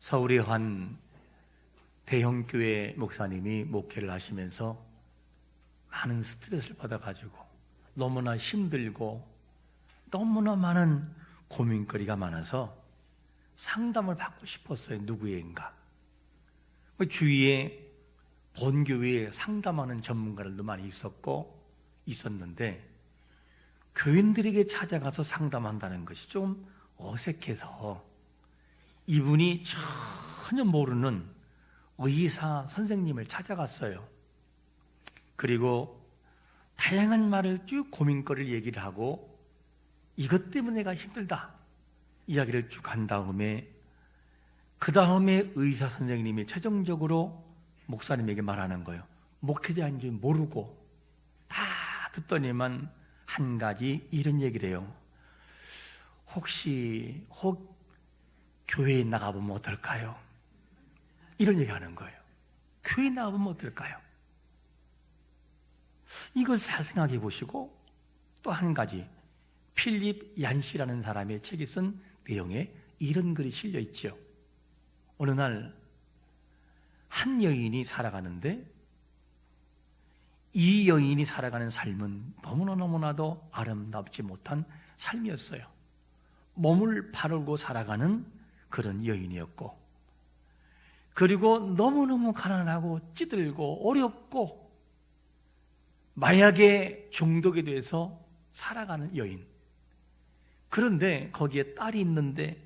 서울의 한 대형교회 목사님이 목회를 하시면서 많은 스트레스를 받아가지고 너무나 힘들고 너무나 많은 고민거리가 많아서 상담을 받고 싶었어요. 누구에게인가. 그 주위에 본교회에 상담하는 전문가들도 많이 있었는데 교인들에게 찾아가서 상담한다는 것이 좀 어색해서 이분이 전혀 모르는 의사 선생님을 찾아갔어요. 그리고 다양한 말을 쭉 고민거리를 얘기를 하고 이것 때문에 내가 힘들다 이야기를 쭉 한 다음에 그 다음에 의사 선생님이 최종적으로 목사님에게 말하는 거예요. 목회자인지 모르고 다 듣더니만 한 가지 이런 얘기를 해요. 혹시 교회에 나가보면 어떨까요? 이런 얘기 하는 거예요. 교회에 나가보면 어떨까요? 이걸 잘 생각해 보시고 또 한 가지 필립 얀시라는 사람의 책이 쓴 내용에 이런 글이 실려 있죠. 어느 날 한 여인이 살아가는데 이 여인이 살아가는 삶은 너무나도 아름답지 못한 삶이었어요. 몸을 바르고 살아가는 그런 여인이었고, 그리고 너무너무 가난하고 찌들고 어렵고 마약에 중독이 돼서 살아가는 여인. 그런데 거기에 딸이 있는데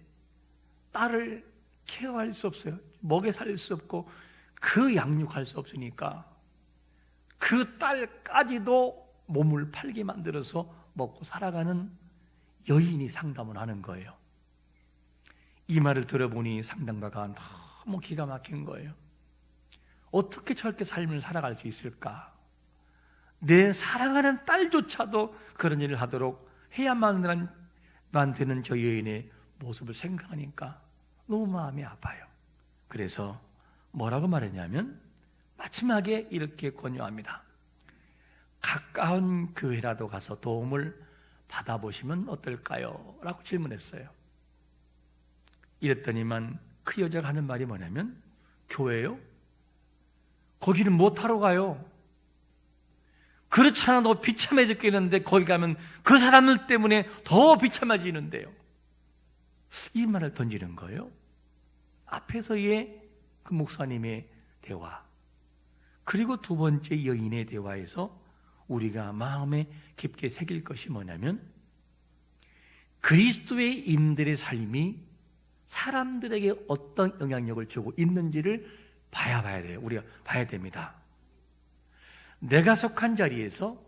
딸을 케어할 수 없어요. 먹여 살릴 수 없고 그 양육할 수 없으니까 그 딸까지도 몸을 팔게 만들어서 먹고 살아가는 여인이 상담을 하는 거예요. 이 말을 들어보니 상담가가 너무 기가 막힌 거예요. 어떻게 저렇게 삶을 살아갈 수 있을까? 내 사랑하는 딸조차도 그런 일을 하도록 해야만 되는 저 여인의 모습을 생각하니까 너무 마음이 아파요. 그래서 뭐라고 말했냐면 마지막에 이렇게 권유합니다. 가까운 교회라도 가서 도움을 받아보시면 어떨까요? 라고 질문했어요. 이랬더니만 그 여자가 하는 말이 뭐냐면, 교회요? 거기는 못하러 가요. 그렇지 않아도 비참해 죽겠는데 거기 가면 그 사람들 때문에 더 비참해지는데요. 이 말을 던지는 거예요. 앞에서의 그 목사님의 대화, 그리고 두 번째 여인의 대화에서 우리가 마음에 깊게 새길 것이 뭐냐면, 그리스도의 인들의 삶이 사람들에게 어떤 영향력을 주고 있는지를 봐야 돼요. 우리가 봐야 됩니다. 내가 속한 자리에서,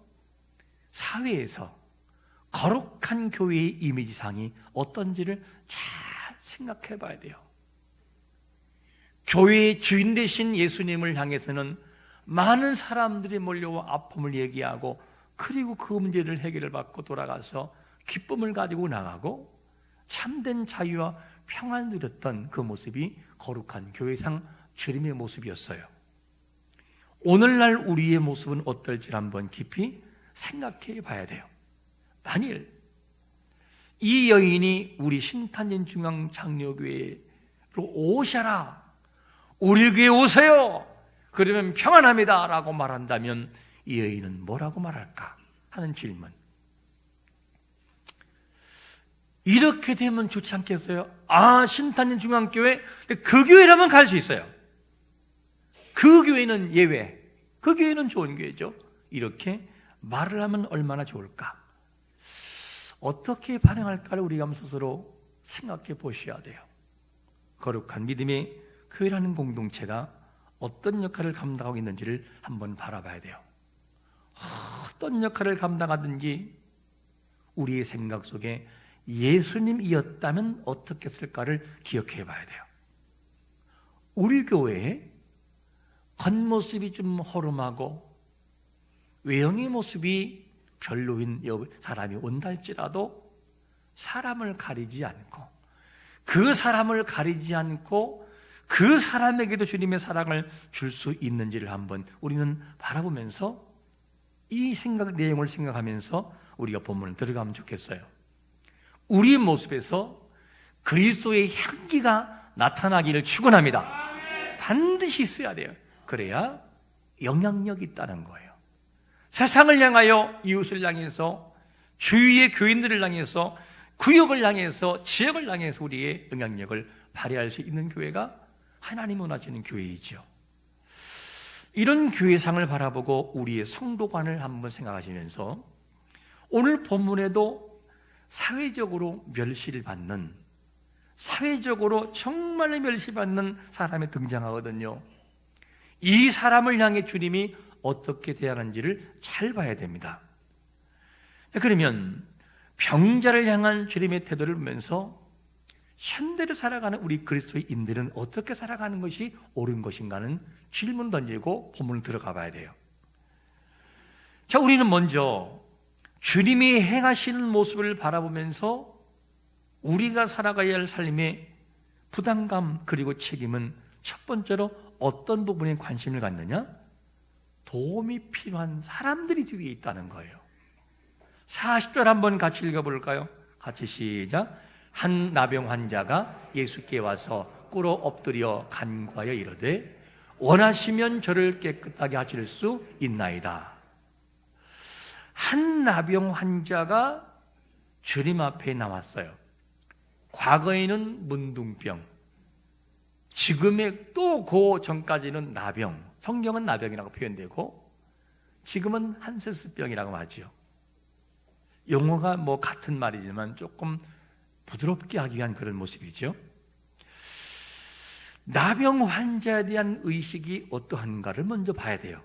사회에서 거룩한 교회의 이미지상이 어떤지를 잘 생각해 봐야 돼요. 교회의 주인 되신 예수님을 향해서는 많은 사람들이 몰려와 아픔을 얘기하고, 그리고 그 문제를 해결을 받고 돌아가서 기쁨을 가지고 나가고 참된 자유와 평안을 누렸던 그 모습이 거룩한 교회상 주님의 모습이었어요. 오늘날 우리의 모습은 어떨지 한번 깊이 생각해 봐야 돼요. 만일 이 여인이 우리 신탄진 중앙장로교회로 오셔라, 우리 교회에 오세요, 그러면 평안합니다 라고 말한다면 이 여인은 뭐라고 말할까 하는 질문. 이렇게 되면 좋지 않겠어요? 신탄진 중앙교회, 그 교회라면 갈 수 있어요. 그 교회는 예외, 그 교회는 좋은 교회죠. 이렇게 말을 하면 얼마나 좋을까? 어떻게 반응할까를 우리가 스스로 생각해 보셔야 돼요. 거룩한 믿음의 교회라는 공동체가 어떤 역할을 감당하고 있는지를 한번 바라봐야 돼요. 어떤 역할을 감당하든지 우리의 생각 속에 예수님이었다면 어떻게 했을까를 기억해 봐야 돼요. 우리 교회에 겉모습이 좀 허름하고 외형의 모습이 별로인 사람이 온다 할지라도 사람을 가리지 않고 그 사람에게도 주님의 사랑을 줄 수 있는지를 한번 우리는 바라보면서 이 내용을 생각하면서 우리가 본문을 들어가면 좋겠어요. 우리의 모습에서 그리스도의 향기가 나타나기를 축원합니다. 반드시 있어야 돼요. 그래야 영향력이 있다는 거예요. 세상을 향하여, 이웃을 향해서, 주위의 교인들을 향해서, 구역을 향해서, 지역을 향해서 우리의 영향력을 발휘할 수 있는 교회가 하나님 원하시는 교회이죠. 이런 교회상을 바라보고 우리의 성도관을 한번 생각하시면서 오늘 본문에도 사회적으로 멸시를 받는, 사회적으로 정말로 멸시받는 사람이 등장하거든요. 이 사람을 향해 주님이 어떻게 대하는지를 잘 봐야 됩니다. 그러면 병자를 향한 주님의 태도를 보면서 현대를 살아가는 우리 그리스도인들은 어떻게 살아가는 것이 옳은 것인가는 질문 던지고 본문을 들어가 봐야 돼요. 자, 우리는 먼저 주님이 행하시는 모습을 바라보면서 우리가 살아가야 할 삶의 부담감 그리고 책임은 첫 번째로 어떤 부분에 관심을 갖느냐? 도움이 필요한 사람들이 주위에 있다는 거예요. 40절 한번 같이 읽어볼까요? 같이 시작. 한 나병 환자가 예수께 와서 꿇어 엎드려 간구하여 이르되 원하시면 저를 깨끗하게 하실 수 있나이다. 한 나병 환자가 주님 앞에 나왔어요. 과거에는 문둥병, 지금의 또 그 전까지는 나병, 성경은 나병이라고 표현되고 지금은 한세스병이라고 하죠. 용어가 뭐 같은 말이지만 조금 부드럽게 하기 위한 그런 모습이죠. 나병 환자에 대한 의식이 어떠한가를 먼저 봐야 돼요.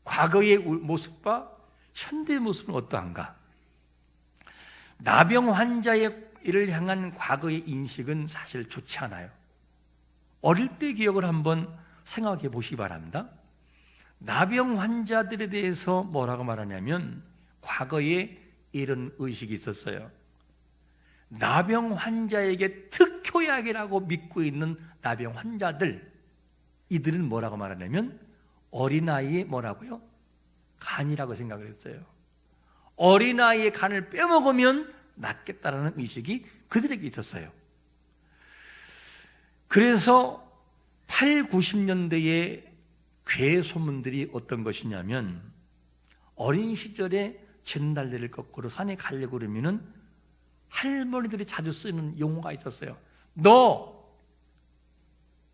과거의 모습과 현대의 모습은 어떠한가? 나병 환자를 향한 과거의 인식은 사실 좋지 않아요. 어릴 때 기억을 한번 생각해 보시기 바랍니다. 나병 환자들에 대해서 뭐라고 말하냐면 과거에 이런 의식이 있었어요. 나병 환자에게 특효약이라고 믿고 있는 나병 환자들, 이들은 뭐라고 말하냐면 어린아이의 뭐라고요? 간이라고 생각을 했어요. 어린아이의 간을 빼먹으면 낫겠다라는 의식이 그들에게 있었어요. 그래서 8, 90년대의 괴 소문들이 어떤 것이냐면 어린 시절에 진달래를 거꾸로 산에 가려고 그러면은 할머니들이 자주 쓰는 용어가 있었어요. 너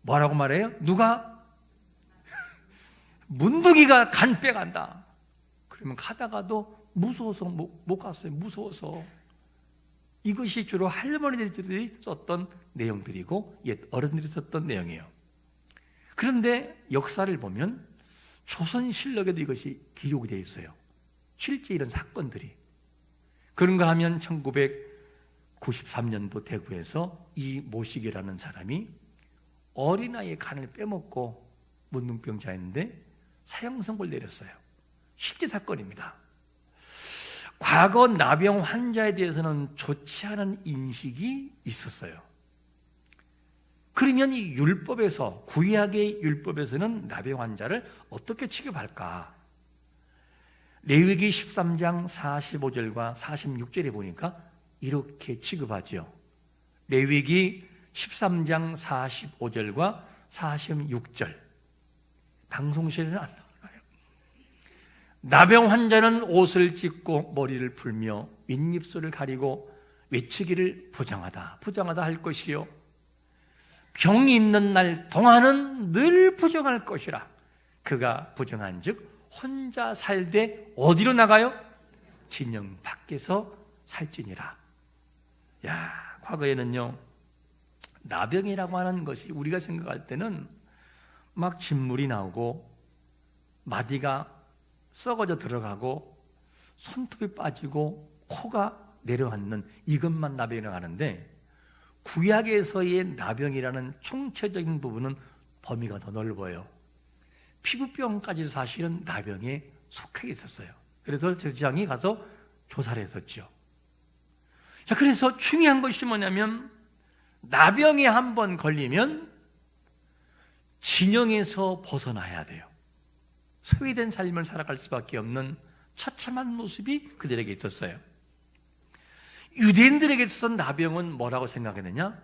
뭐라고 말해요? 누가? 문둥이가 간 빼간다. 그러면 가다가도 무서워서 못 갔어요. 무서워서. 이것이 주로 할머니들이 썼던 내용들이고 옛 어른들이 썼던 내용이에요. 그런데 역사를 보면 조선실록에도 이것이 기록이 되어 있어요. 실제 이런 사건들이. 그런가 하면 1993년도 대구에서 이 모식이라는 사람이 어린아이의 간을 빼먹고 문둥병자였는데 사형 선고를 내렸어요. 실제 사건입니다. 과거 나병 환자에 대해서는 좋지 않은 인식이 있었어요. 그러면 이 율법에서, 구약의 율법에서는 나병 환자를 어떻게 취급할까? 레위기 13장 45절과 46절에 보니까 이렇게 취급하죠. 레위기 13장 45절과 46절. 방송실에는 안 나와요. 나병 환자는 옷을 찢고 머리를 풀며 윗입술을 가리고 외치기를 부정하다, 부정하다 할 것이요. 병이 있는 날 동안은 늘 부정할 것이라. 그가 부정한 즉 혼자 살되 어디로 나가요? 진영 밖에서 살지니라. 야, 과거에는요, 나병이라고 하는 것이 우리가 생각할 때는 막 진물이 나오고 마디가 썩어져 들어가고 손톱이 빠지고 코가 내려앉는 이것만 나병이라고 하는데 구약에서의 나병이라는 총체적인 부분은 범위가 더 넓어요. 피부병까지 사실은 나병에 속해 있었어요. 그래서 제사장이 가서 조사를 했었죠. 자, 그래서 중요한 것이 뭐냐면 나병에 한번 걸리면 진영에서 벗어나야 돼요. 소외된 삶을 살아갈 수밖에 없는 처참한 모습이 그들에게 있었어요. 유대인들에게 있어서 나병은 뭐라고 생각했느냐?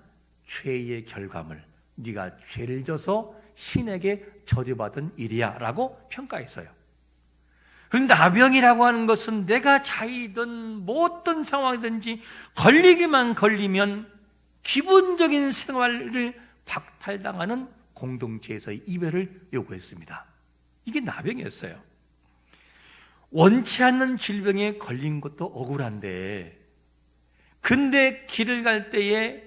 죄의 결과물, 네가 죄를 져서 신에게 저주받은 일이야 라고 평가했어요. 그런데 나병이라고 하는 것은 내가 자이든 뭐 어떤 상황이든지 걸리기만 걸리면 기본적인 생활을 박탈당하는 공동체에서의 이별을 요구했습니다. 이게 나병이었어요. 원치 않는 질병에 걸린 것도 억울한데, 근데 길을 갈 때에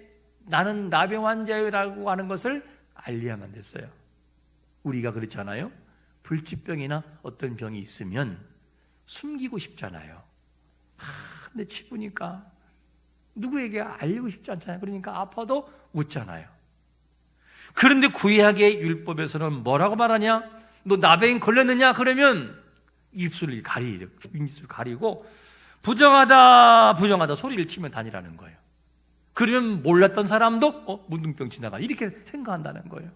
나는 나병 환자라고 하는 것을 알려야만 됐어요. 우리가 그렇잖아요. 불치병이나 어떤 병이 있으면 숨기고 싶잖아요. 근데 치부니까 누구에게 알리고 싶지 않잖아요. 그러니까 아파도 웃잖아요. 그런데 구약의 율법에서는 뭐라고 말하냐? 너 나병 걸렸느냐? 그러면 입술을 가리고 부정하다 소리를 치며 다니라는 거예요. 그러면 몰랐던 사람도 문둥병 지나가 이렇게 생각한다는 거예요.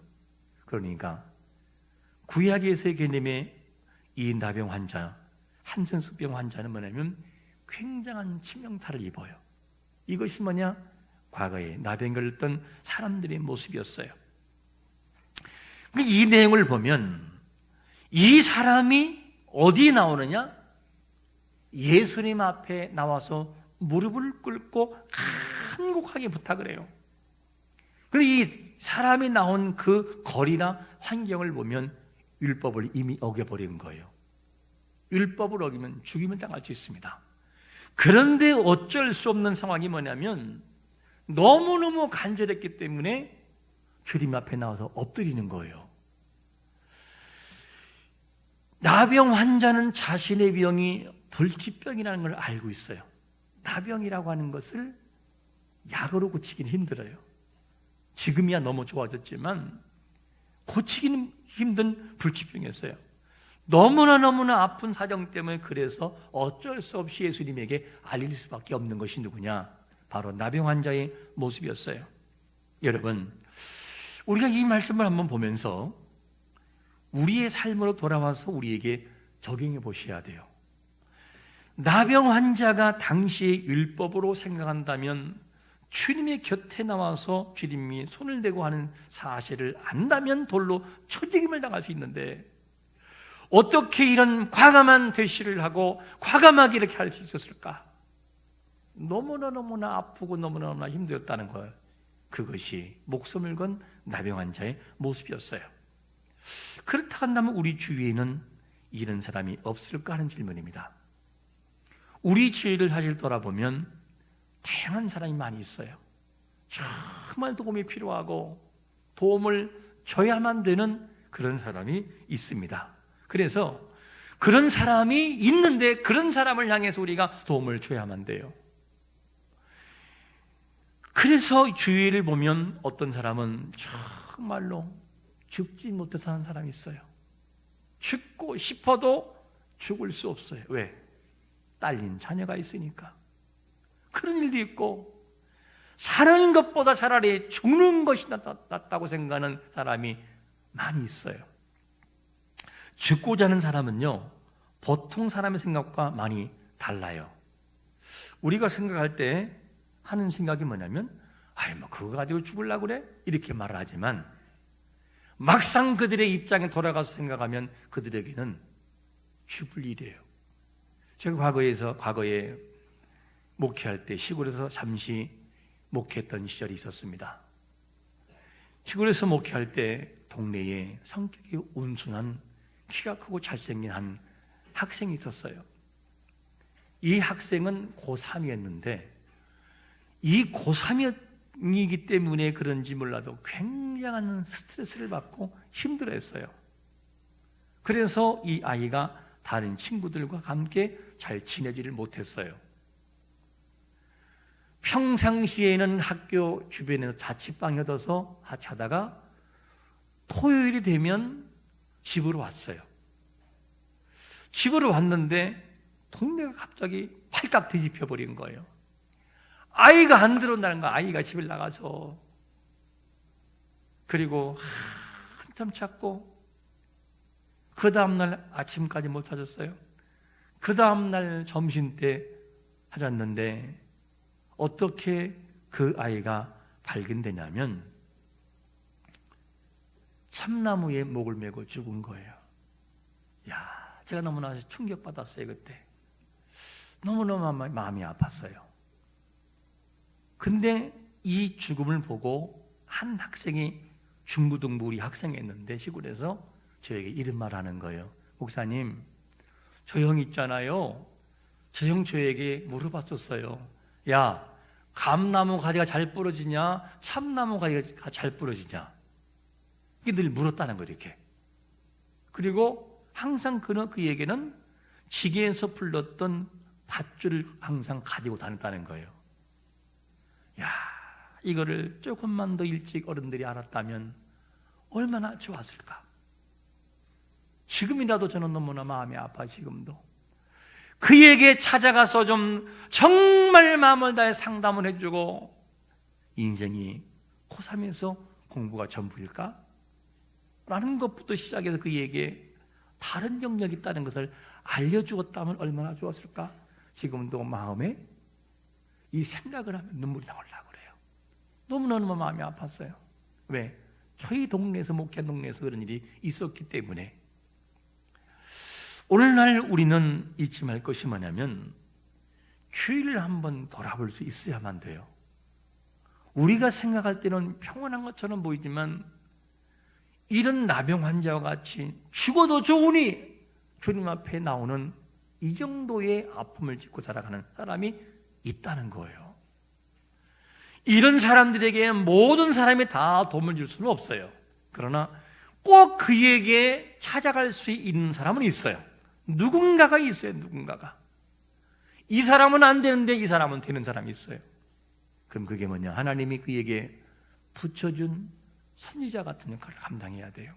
그러니까 구약에서의 개념의 이 나병 환자, 한센스병 환자는 뭐냐면 굉장한 치명타를 입어요. 이것이 뭐냐? 과거에 나병 걸렸던 사람들의 모습이었어요. 이 내용을 보면 이 사람이 어디 나오느냐? 예수님 앞에 나와서 무릎을 꿇고 간곡하게 부탁을 해요. 그리고 이 사람이 나온 그 거리나 환경을 보면 율법을 이미 어겨버린 거예요. 율법을 어기면 죽임을 당할 수 있습니다. 그런데 어쩔 수 없는 상황이 뭐냐면 너무너무 간절했기 때문에 주님 앞에 나와서 엎드리는 거예요. 나병 환자는 자신의 병이 불치병이라는 걸 알고 있어요. 나병이라고 하는 것을 약으로 고치기는 힘들어요. 지금이야 너무 좋아졌지만 고치기는 힘든 불치병이었어요. 너무나 아픈 사정 때문에 그래서 어쩔 수 없이 예수님에게 알릴 수밖에 없는 것이 누구냐? 바로 나병 환자의 모습이었어요. 여러분, 우리가 이 말씀을 한번 보면서 우리의 삶으로 돌아와서 우리에게 적용해 보셔야 돼요. 나병 환자가 당시의 율법으로 생각한다면 주님의 곁에 나와서 주님이 손을 대고 하는 사실을 안다면 돌로 쳐죽임을 당할 수 있는데 어떻게 이런 과감한 대시를 하고 과감하게 이렇게 할 수 있었을까? 너무나 아프고 너무나 힘들었다는 것, 그것이 목숨을 건 나병 환자의 모습이었어요. 그렇다 한다면 우리 주위에는 이런 사람이 없을까 하는 질문입니다. 우리 주위를 사실 돌아보면 다양한 사람이 많이 있어요. 정말 도움이 필요하고 도움을 줘야만 되는 그런 사람이 있습니다. 그래서 그런 사람이 있는데 그런 사람을 향해서 우리가 도움을 줘야만 돼요. 그래서 주위를 보면 어떤 사람은 정말로 죽지 못해서 하는 사람이 있어요. 죽고 싶어도 죽을 수 없어요. 왜? 딸린 자녀가 있으니까. 그런 일도 있고 사는 것보다 차라리 죽는 것이 낫다고 생각하는 사람이 많이 있어요. 죽고자 하는 사람은요, 보통 사람의 생각과 많이 달라요. 우리가 생각할 때 하는 생각이 뭐냐면 그거 가지고 죽으려고 그래? 이렇게 말을 하지만 막상 그들의 입장에 돌아가서 생각하면 그들에게는 죽을 일이에요. 제가 과거에 목회할 때 시골에서 잠시 목회했던 시절이 있었습니다. 시골에서 목회할 때 동네에 성격이 온순한 키가 크고 잘생긴 한 학생이 있었어요. 이 학생은 고3이었는데 이 고3이기 때문에 그런지 몰라도 굉장한 스트레스를 받고 힘들어했어요. 그래서 이 아이가 다른 친구들과 함께 잘 지내지를 못했어요. 평상시에는 학교 주변에서 자취방에 얻어서 자다가 토요일이 되면 집으로 왔어요. 집으로 왔는데 동네가 갑자기 팔딱 뒤집혀 버린 거예요. 아이가 안 들어온다는 거야. 아이가 집을 나가서. 그리고 한참 찾고 그 다음날 아침까지 못 찾았어요. 그 다음날 점심 때 찾았는데 어떻게 그 아이가 발견되냐면 참나무에 목을 메고 죽은 거예요. 야, 제가 너무나 충격받았어요. 그때 너무너무 마음이 아팠어요. 근데 이 죽음을 보고 한 학생이 중고등부 우리 학생이었는데 시골에서 저에게 이런 말 하는 거예요. 목사님, 저 형 있잖아요. 저 형 저에게 물어봤었어요. 야, 감나무 가지가 잘 부러지냐? 참나무 가지가 잘 부러지냐? 이게 늘 물었다는 거예요, 이렇게. 그리고 항상 그에게는 지게에서 불렀던 밧줄을 항상 가지고 다녔다는 거예요. 야, 이거를 조금만 더 일찍 어른들이 알았다면 얼마나 좋았을까? 지금이라도 저는 너무나 마음이 아파. 지금도 그에게 찾아가서 좀 정말 마음을 다해 상담을 해주고, 인생이 고3에서 공부가 전부일까? 라는 것부터 시작해서 그에게 다른 영역이 있다는 것을 알려주었다면 얼마나 좋았을까? 지금도 마음에 이 생각을 하면 눈물이 나오려고 그래요. 너무너무 마음이 아팠어요. 왜? 저희 동네에서, 목회한 동네에서 그런 일이 있었기 때문에. 오늘날 우리는 잊지 말 것이 뭐냐면 주의를 한번 돌아볼 수 있어야만 돼요. 우리가 생각할 때는 평온한 것처럼 보이지만 이런 나병 환자와 같이 죽어도 좋으니 주님 앞에 나오는 이 정도의 아픔을 딛고 자라가는 사람이 있다는 거예요. 이런 사람들에게 모든 사람이 다 도움을 줄 수는 없어요. 그러나 꼭 그에게 찾아갈 수 있는 사람은 있어요. 누군가가 있어요. 누군가가. 이 사람은 안 되는데 이 사람은 되는 사람이 있어요. 그럼 그게 뭐냐? 하나님이 그에게 붙여준 선지자 같은 역할을 감당해야 돼요.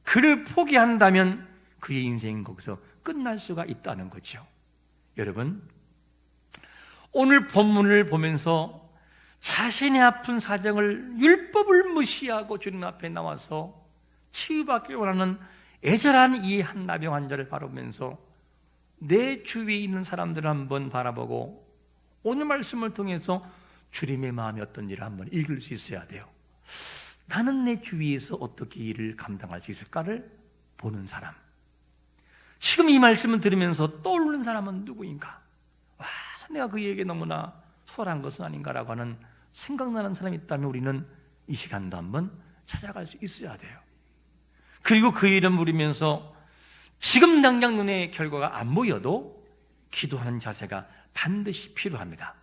그를 포기한다면 그의 인생은 거기서 끝날 수가 있다는 거죠. 여러분, 오늘 본문을 보면서 자신의 아픈 사정을, 율법을 무시하고 주님 앞에 나와서 치유받기 원하는 애절한 이 한 나병 환자를 바라보면서 내 주위에 있는 사람들을 한번 바라보고 오늘 말씀을 통해서 주님의 마음이 어떤 일을 한번 읽을 수 있어야 돼요. 나는 내 주위에서 어떻게 일을 감당할 수 있을까를 보는 사람. 지금 이 말씀을 들으면서 떠오르는 사람은 누구인가? 와, 내가 그에게 너무나 소홀한 것은 아닌가라고 하는 생각나는 사람이 있다면 우리는 이 시간도 한번 찾아갈 수 있어야 돼요. 그리고 그 이름 부르면서 지금 당장 눈에 결과가 안 보여도 기도하는 자세가 반드시 필요합니다.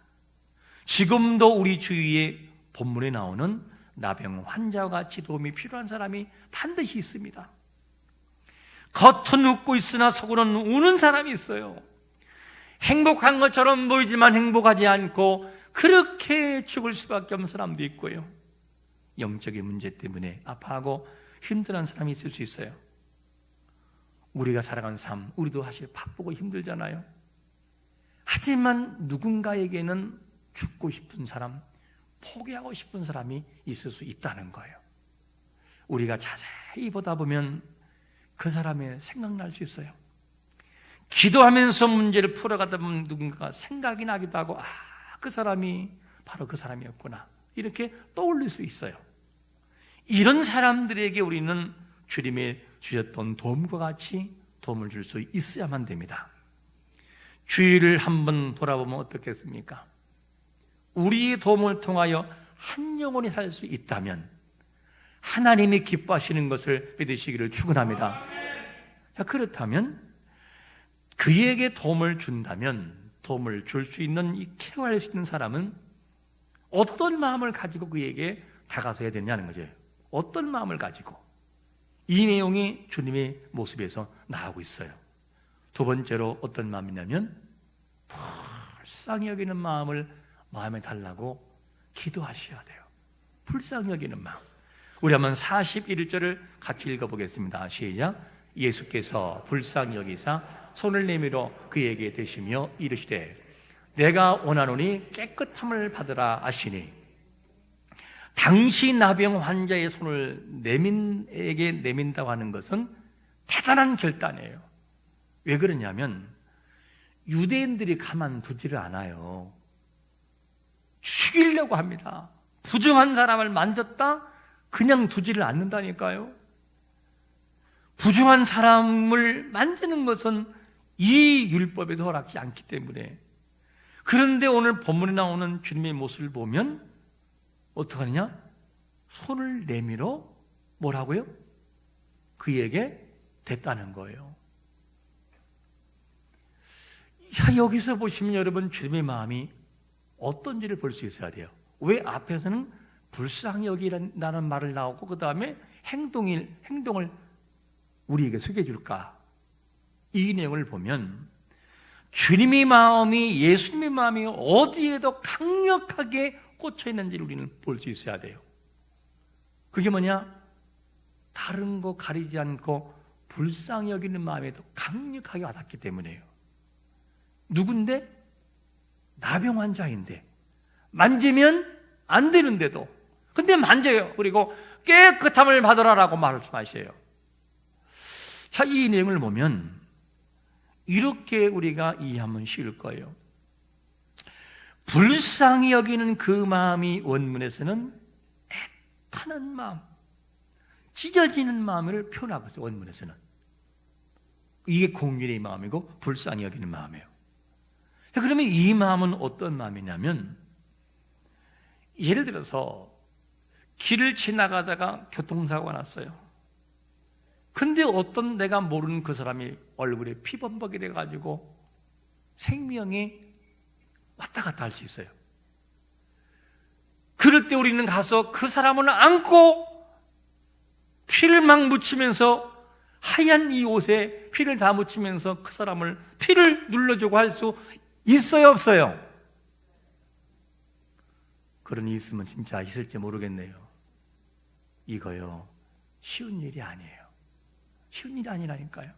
지금도 우리 주위에 본문에 나오는 나병 환자와 같이 도움이 필요한 사람이 반드시 있습니다. 겉은 웃고 있으나 속으로는 우는 사람이 있어요. 행복한 것처럼 보이지만 행복하지 않고 그렇게 죽을 수밖에 없는 사람도 있고요. 영적인 문제 때문에 아파하고 힘들어하는 사람이 있을 수 있어요. 우리가 살아가는 삶, 우리도 사실 바쁘고 힘들잖아요. 하지만 누군가에게는 죽고 싶은 사람, 포기하고 싶은 사람이 있을 수 있다는 거예요. 우리가 자세히 보다 보면 그 사람의 생각날 수 있어요. 기도하면서 문제를 풀어가다 보면 누군가가 생각이 나기도 하고, 그 사람이 바로 그 사람이었구나, 이렇게 떠올릴 수 있어요. 이런 사람들에게 우리는 주님의 주셨던 도움과 같이 도움을 줄 수 있어야만 됩니다. 주위를 한번 돌아보면 어떻겠습니까? 우리의 도움을 통하여 한 영혼이 살 수 있다면 하나님이 기뻐하시는 것을 믿으시기를 축원합니다. 자, 그렇다면 그에게 도움을 준다면, 도움을 줄 수 있는, 이 케어할 수 있는 사람은 어떤 마음을 가지고 그에게 다가서야 되냐는 거죠. 어떤 마음을 가지고. 이 내용이 주님의 모습에서 나오고 있어요. 두 번째로 어떤 마음이냐면 불쌍히 여기는 마음을 마음에 달라고 기도하셔야 돼요. 불쌍히 여기는 마음. 우리 한번 41절을 같이 읽어보겠습니다. 시작. 예수께서 불쌍히 여기사 손을 내밀어 그에게 대시며 이르시되 내가 원하노니 깨끗함을 받으라 하시니, 당시 나병 환자의 손을 내민에게 내민다고 하는 것은 대단한 결단이에요. 왜 그러냐면 유대인들이 가만두지를 않아요. 죽이려고 합니다. 부정한 사람을 만졌다? 그냥 두지를 않는다니까요. 부정한 사람을 만지는 것은 이 율법에도 허락지 않기 때문에. 그런데 오늘 본문에 나오는 주님의 모습을 보면 어떻게 하느냐? 손을 내밀어 뭐라고요? 그에게 댔다는 거예요. 자, 여기서 보시면 여러분 주님의 마음이 어떤지를 볼 수 있어야 돼요. 왜 앞에서는 불쌍히 여기라는 말을 나오고 그 다음에 행동을 우리에게 소개해줄까? 이 내용을 보면 주님의 마음이, 예수님의 마음이 어디에도 강력하게 꽂혀 있는지를 우리는 볼 수 있어야 돼요. 그게 뭐냐? 다른 거 가리지 않고 불쌍히 여기는 마음에도 강력하게 와닿기 때문에요. 누군데? 나병 환자인데 만지면 안 되는데도 근데 만져요. 그리고 깨끗함을 받으라라고 말씀하셔요. 자, 이 내용을 보면 이렇게 우리가 이해하면 쉬울 거예요. 불쌍히 여기는 그 마음이 원문에서는 애타는 마음, 찢어지는 마음을 표현하고 있어요. 원문에서는 이게 공률의 마음이고 불쌍히 여기는 마음이에요. 그러면 이 마음은 어떤 마음이냐면, 예를 들어서 길을 지나가다가 교통사고가 났어요. 근데 어떤 내가 모르는 그 사람이 얼굴에 피범벅이 돼가지고 생명이 왔다 갔다 할 수 있어요. 그럴 때 우리는 가서 그 사람을 안고 피를 막 묻히면서, 하얀 이 옷에 피를 다 묻히면서 그 사람을 피를 눌러주고 할 수 있어요, 없어요? 그런 일이 있으면 진짜 있을지 모르겠네요. 이거요, 쉬운 일이 아니에요. 쉬운 일이 아니라니까요.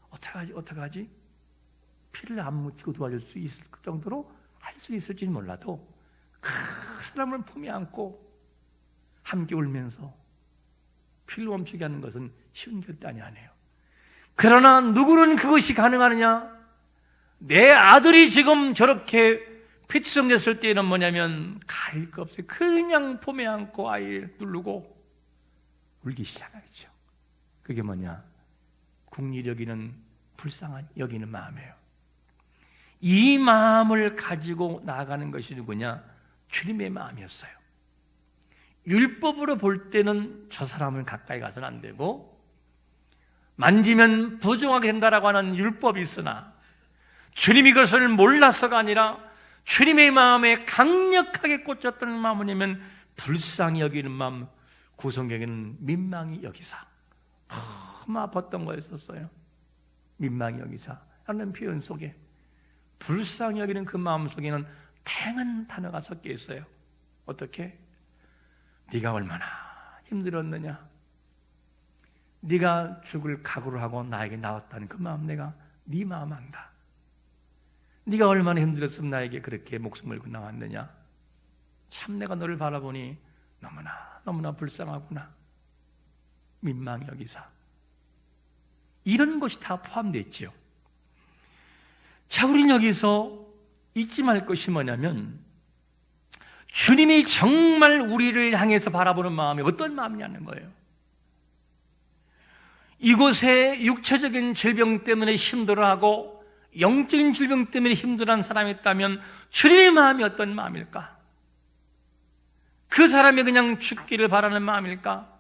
어떡하지? 피를 안 묻히고 도와줄 수 있을 정도로 할 수 있을지는 몰라도 그 사람을 품에 안고 함께 울면서 피를 멈추게 하는 것은 쉬운 결단이 아니에요. 그러나 누구는 그것이 가능하느냐? 내 아들이 지금 저렇게 피투성 됐을 때는 뭐냐면 가릴 거 없어요. 그냥 품에 안고 아이를 누르고 울기 시작하죠. 그게 뭐냐? 국리 여기는, 불쌍한 여기는 마음이에요. 이 마음을 가지고 나아가는 것이 누구냐? 주님의 마음이었어요. 율법으로 볼 때는 저 사람을 가까이 가서는 안 되고 만지면 부정하게 된다라고 하는 율법이 있으나, 주님이 그것을 몰라서가 아니라 주님의 마음에 강력하게 꽂혔던 마음은 뭐냐면 불쌍히 여기는 마음, 구성경에는 민망히 여기사, 너무 아팠던 거였었어요. 민망히 여기사 하는 표현 속에 불쌍히 여기는 그 마음 속에는 다양한 단어가 섞여 있어요. 어떻게? 네가 얼마나 힘들었느냐, 네가 죽을 각오를 하고 나에게 나왔다는 그 마음, 내가 네 마음 안다. 네가 얼마나 힘들었으면 나에게 그렇게 목숨을 걸고 나왔느냐, 참 내가 너를 바라보니 너무나 불쌍하구나, 민망히 여기사. 이런 것이 다 포함되어 있죠. 자, 우리는 여기서 잊지 말 것이 뭐냐면, 주님이 정말 우리를 향해서 바라보는 마음이 어떤 마음이냐는 거예요. 이곳에 육체적인 질병 때문에 힘들어하고 영적인 질병 때문에 힘들어하는 사람이 있다면 주님의 마음이 어떤 마음일까? 그 사람이 그냥 죽기를 바라는 마음일까?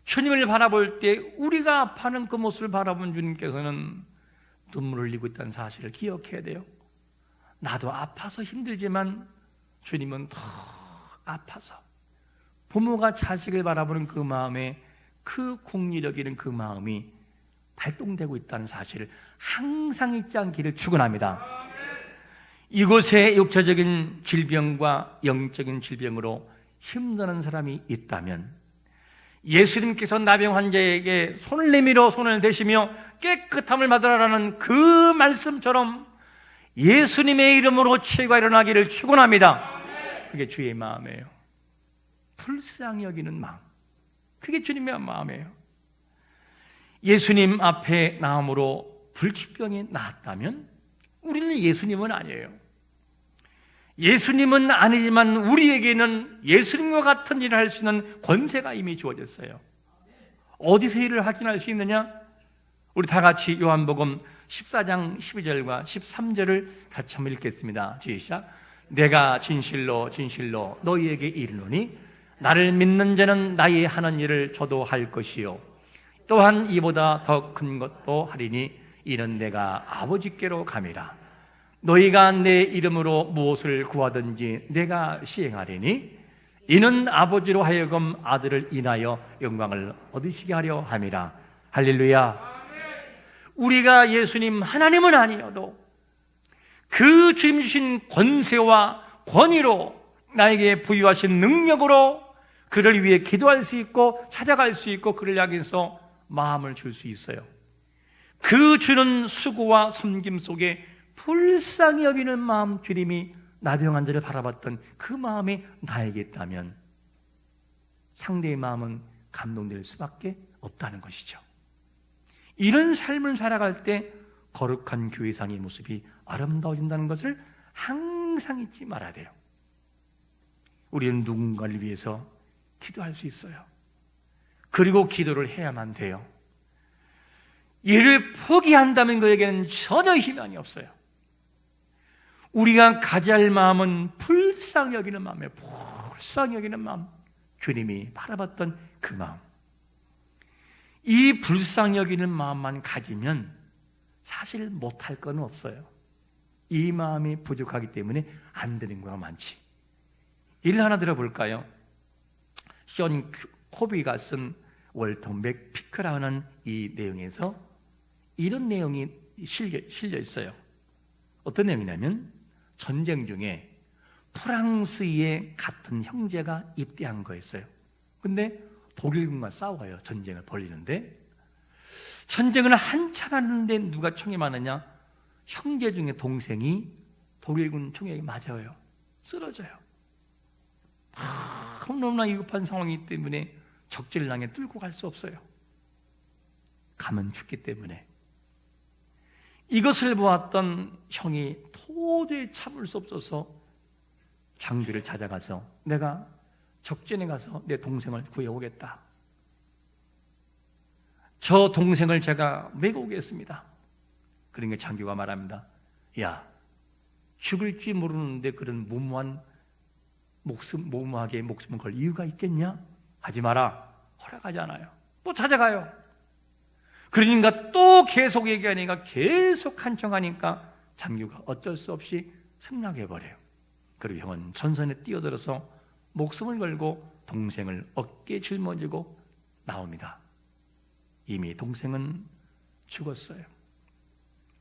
주님을 바라볼 때 우리가 아파하는 그 모습을 바라본 주님께서는 눈물을 흘리고 있다는 사실을 기억해야 돼요. 나도 아파서 힘들지만 주님은 더 아파서, 부모가 자식을 바라보는 그 마음에, 그 국리력이는 그 마음이 발동되고 있다는 사실을 항상 잊지 않기를 축원합니다. 이곳에 육체적인 질병과 영적인 질병으로 힘드는 사람이 있다면 예수님께서 나병 환자에게 손을 내밀어 손을 대시며 깨끗함을 받으라라는 그 말씀처럼 예수님의 이름으로 치유가 일어나기를 축원합니다. 그게 주의 마음이에요. 불쌍히 여기는 마음, 그게 주님의 마음이에요. 예수님 앞에 나음으로 불치병이 나았다면 우리는 예수님은 아니에요. 예수님은 아니지만 우리에게는 예수님과 같은 일을 할 수 있는 권세가 이미 주어졌어요. 어디서 일을 확인할 수 있느냐? 우리 다 같이 요한복음 14장 12절과 13절을 같이 한번 읽겠습니다. 시작. 내가 진실로 진실로 너희에게 이르노니 나를 믿는 자는 나의 하는 일을 저도 할 것이요 또한 이보다 더 큰 것도 하리니 이는 내가 아버지께로 감이라. 너희가 내 이름으로 무엇을 구하든지 내가 시행하리니 이는 아버지로 하여금 아들을 인하여 영광을 얻으시게 하려 함이라. 할렐루야. 우리가 예수님 하나님은 아니어도 그 주님 주신 권세와 권위로 나에게 부여하신 능력으로 그를 위해 기도할 수 있고 찾아갈 수 있고 그를 향해서 마음을 줄 수 있어요. 그 주는 수고와 섬김 속에 불쌍히 여기는 마음, 주님이 나병 환자를 바라봤던 그 마음이 나에게 있다면 상대의 마음은 감동될 수밖에 없다는 것이죠. 이런 삶을 살아갈 때 거룩한 교회상의 모습이 아름다워진다는 것을 항상 잊지 말아야 돼요. 우리는 누군가를 위해서 기도할 수 있어요. 그리고 기도를 해야만 돼요. 이를 포기한다면 그에게는 전혀 희망이 없어요. 우리가 가져야 할 마음은 불쌍히 여기는 마음이에요. 불쌍히 여기는 마음, 주님이 바라봤던 그 마음. 이 불쌍히 여기는 마음만 가지면 사실 못할 건 없어요. 이 마음이 부족하기 때문에 안 되는 거가 많지. 예를 하나 들어볼까요? 션 코비가 쓴 월터 맥피크라는 이 내용에서 이런 내용이 실려 있어요. 어떤 내용이냐면 전쟁 중에 프랑스의 같은 형제가 입대한 거였어요. 근데 독일군과 싸워요. 전쟁을 벌이는데 전쟁을 한참 하는데 누가 총에 맞느냐? 형제 중에 동생이 독일군 총에 맞아요. 쓰러져요. 너무나 위급한 상황이기 때문에 적진을 향해 뚫고 갈 수 없어요. 가면 죽기 때문에. 이것을 보았던 형이 도저히 참을 수 없어서 장비를 찾아가서 내가 적진에 가서 내 동생을 구해오겠다. 저 동생을 제가 메고 오겠습니다. 그러니까 장교가 말합니다. 야, 죽을지 모르는데 그런 무모하게 목숨을 걸 이유가 있겠냐? 하지 마라. 허락하지 않아요. 또 찾아가요. 그러니까 또 계속 얘기하니까 계속 간청하니까 장교가 어쩔 수 없이 승낙해버려요. 그리고 형은 전선에 뛰어들어서 목숨을 걸고 동생을 어깨에 짊어지고 나옵니다. 이미 동생은 죽었어요.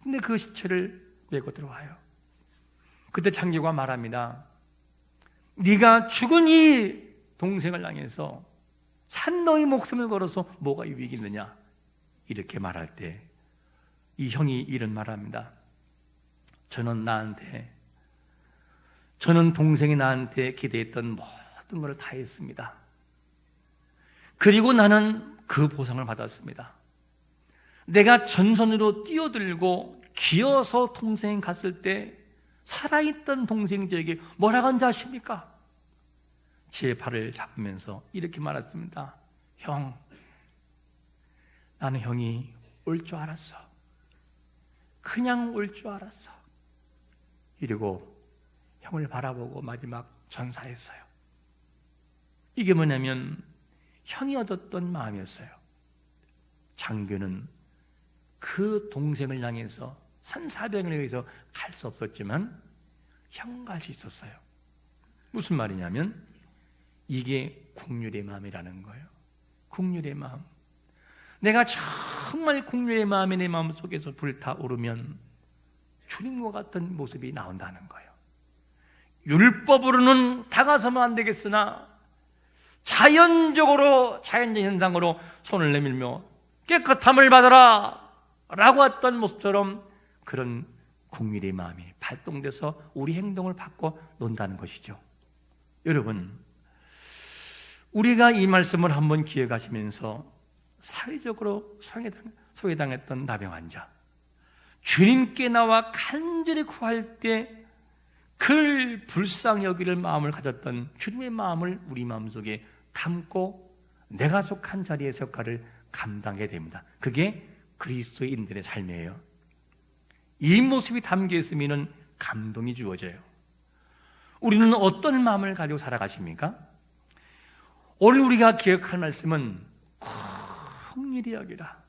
근데 그 시체를 메고 들어와요. 그때 장교가 말합니다. 네가 죽은 이 동생을 향해서 산 너의 목숨을 걸어서 뭐가 유익이 있느냐? 이렇게 말할 때 이 형이 이런 말합니다. 저는 동생이 나한테 기대했던 모든 것을 다 했습니다. 그리고 나는 그 보상을 받았습니다. 내가 전선으로 뛰어들고 기어서 동생이 갔을 때 살아있던 동생이 저에게 뭐라고 한지 아십니까? 제 발을 잡으면서 이렇게 말했습니다. 형, 나는 형이 올 줄 알았어. 그냥 올 줄 알았어. 이러고 형을 바라보고 마지막 전사했어요. 이게 뭐냐면 형이 얻었던 마음이었어요. 장교는 그 동생을 향해서 산사병을 위해서 갈 수 없었지만 형은 갈 수 있었어요. 무슨 말이냐면 이게 국률의 마음이라는 거예요. 국률의 마음. 내가 정말 국률의 마음이 내 마음 속에서 불타오르면 주님과 같은 모습이 나온다는 거예요. 율법으로는 다가서면 안 되겠으나 자연적 현상으로 손을 내밀며 깨끗함을 받아라 라고 했던 모습처럼 그런 국률의 마음이 발동돼서 우리 행동을 바꿔 논다는 것이죠. 여러분, 우리가 이 말씀을 한번 기억하시면서 사회적으로 소외당했던 나병 환자, 주님께 나와 간절히 구할 때 그를 불쌍히 여기를 마음을 가졌던 주님의 마음을 우리 마음속에 담고 내가 속한 자리에서 역할을 감당하게 됩니다. 그게 그리스도인들의 삶이에요. 이 모습이 담겨 있으면 감동이 주어져요. 우리는 어떤 마음을 가지고 살아가십니까? 오늘 우리가 기억할 말씀은 긍휼히 여기라,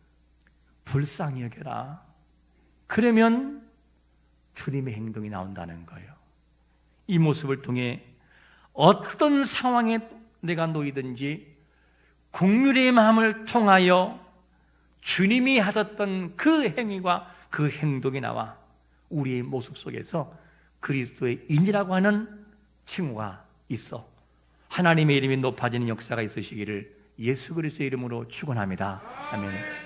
불쌍히 여기라. 그러면 주님의 행동이 나온다는 거예요. 이 모습을 통해 어떤 상황에 내가 놓이든지 긍휼의 마음을 통하여 주님이 하셨던 그 행위와 그 행동이 나와 우리의 모습 속에서 그리스도의 인이라고 하는 칭호가 있어 하나님의 이름이 높아지는 역사가 있으시기를 예수 그리스도의 이름으로 축원합니다. 아멘.